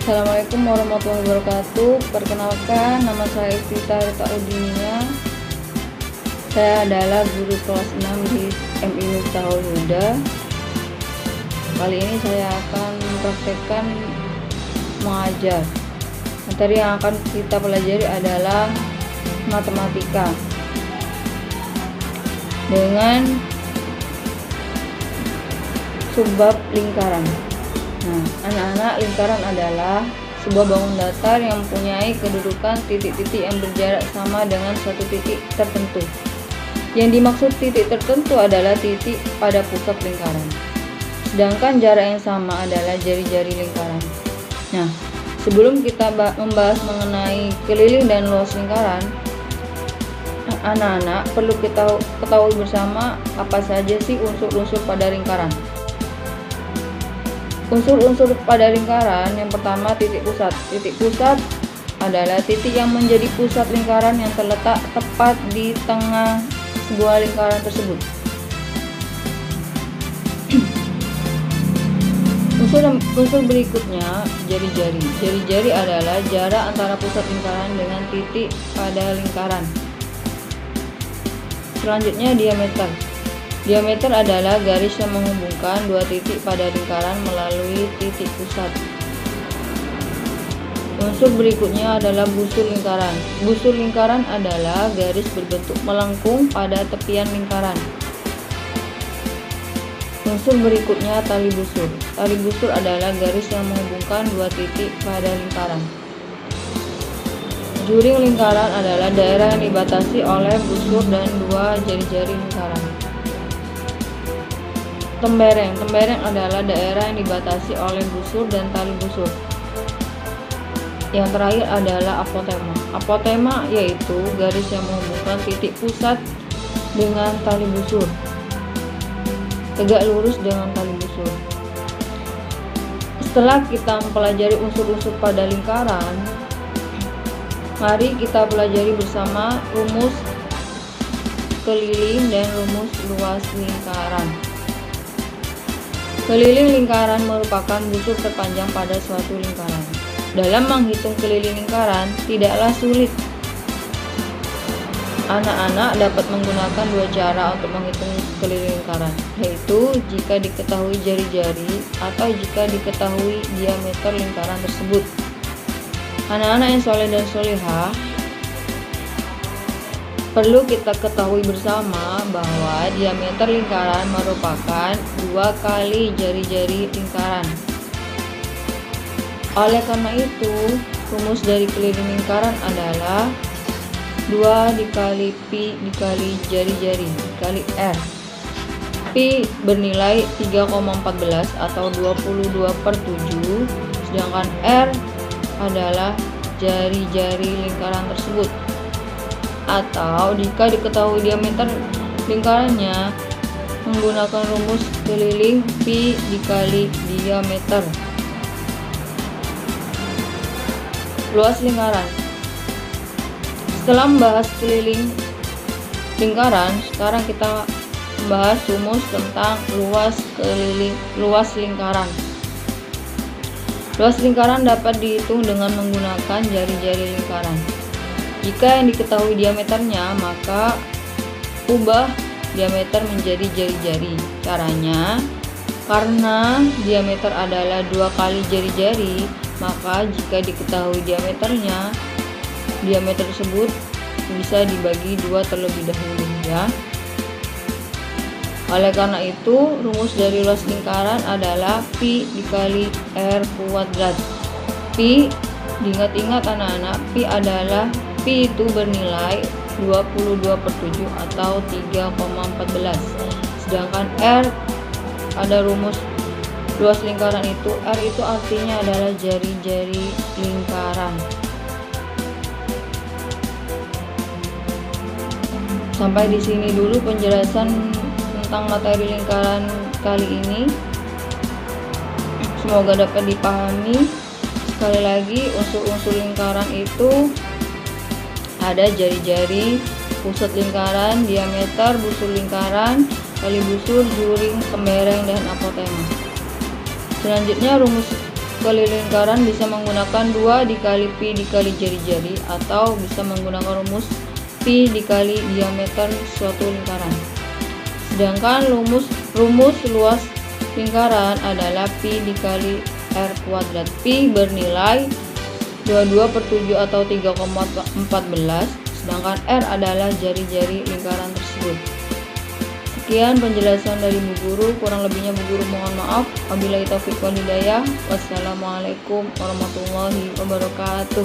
Assalamualaikum warahmatullahi wabarakatuh. Perkenalkan, nama saya Iftita Rita Udinia. Saya adalah guru kelas 6 di MI Miftahul Huda. Kali ini saya akan mempraktekkan mengajar. Materi yang akan kita pelajari adalah matematika dengan subbab lingkaran. Nah, anak-anak, lingkaran adalah sebuah bangun datar yang mempunyai kedudukan titik-titik yang berjarak sama dengan suatu titik tertentu. Yang dimaksud titik tertentu adalah titik pada pusat lingkaran. Sedangkan jarak yang sama adalah jari-jari lingkaran. Nah, sebelum kita membahas mengenai keliling dan luas lingkaran, anak-anak perlu kita ketahui bersama apa saja sih unsur-unsur pada lingkaran. Unsur-unsur pada lingkaran yang pertama titik pusat. Titik pusat adalah titik yang menjadi pusat lingkaran yang terletak tepat di tengah sebuah lingkaran tersebut. Unsur berikutnya jari-jari. Jari-jari adalah jarak antara pusat lingkaran dengan titik pada lingkaran. Selanjutnya diameter. Diameter adalah garis yang menghubungkan dua titik pada lingkaran melalui titik pusat. Unsur berikutnya adalah busur lingkaran. Busur lingkaran adalah garis berbentuk melengkung pada tepian lingkaran. Unsur berikutnya tali busur. Tali busur adalah garis yang menghubungkan dua titik pada lingkaran. Juring lingkaran adalah daerah yang dibatasi oleh busur dan dua jari-jari lingkaran. Tembereng. Tembereng adalah daerah yang dibatasi oleh busur dan tali busur. Yang terakhir adalah apotema. Apotema yaitu garis yang menghubungkan titik pusat dengan tali busur, tegak lurus dengan tali busur. Setelah kita mempelajari unsur-unsur pada lingkaran, mari kita pelajari bersama rumus keliling dan rumus luas lingkaran. Keliling lingkaran merupakan busur terpanjang pada suatu lingkaran. Dalam menghitung keliling lingkaran, tidaklah sulit. Anak-anak dapat menggunakan dua cara untuk menghitung keliling lingkaran, yaitu jika diketahui jari-jari atau jika diketahui diameter lingkaran tersebut. Anak-anak yang soleh dan solehah, perlu kita ketahui bersama bahwa diameter lingkaran merupakan 2 kali jari-jari lingkaran. Oleh karena itu, rumus dari keliling lingkaran adalah 2 dikali pi dikali jari-jari dikali R. Pi bernilai 3,14 atau 22/7, sedangkan R adalah jari-jari lingkaran tersebut. Atau jika diketahui diameter lingkarannya menggunakan rumus keliling pi dikali diameter. Luas lingkaran. Setelah membahas keliling lingkaran, sekarang kita membahas rumus tentang luas lingkaran. Luas lingkaran dapat dihitung dengan menggunakan jari-jari lingkaran. Jika yang diketahui diameternya, maka ubah diameter menjadi jari-jari. Caranya, karena diameter adalah 2 kali jari-jari, maka jika diketahui diameternya, diameter tersebut bisa dibagi 2 terlebih dahulu ya. Oleh karena itu, rumus dari luas lingkaran adalah pi dikali R kuadrat. Pi, diingat-ingat anak-anak, Pi itu bernilai 22/7 atau 3,14. Sedangkan R, ada rumus luas lingkaran itu, R itu artinya adalah jari-jari lingkaran. Sampai di sini dulu penjelasan tentang materi lingkaran kali ini. Semoga dapat dipahami. Sekali lagi, unsur-unsur lingkaran itu ada jari-jari, pusat lingkaran, diameter, busur lingkaran, tali busur, juring, tembereng, dan apotema. Selanjutnya rumus kali lingkaran bisa menggunakan 2 dikali pi dikali jari-jari, atau bisa menggunakan rumus pi dikali diameter suatu lingkaran. Sedangkan rumus luas lingkaran adalah pi dikali r kuadrat. Pi bernilai 22/7 atau 3,14, sedangkan r adalah jari-jari lingkaran tersebut. Sekian penjelasan dari Bu Guru, kurang lebihnya Bu Guru mohon maaf. Wabillahi taufiq wal hidayah. Wassalamualaikum warahmatullahi wabarakatuh.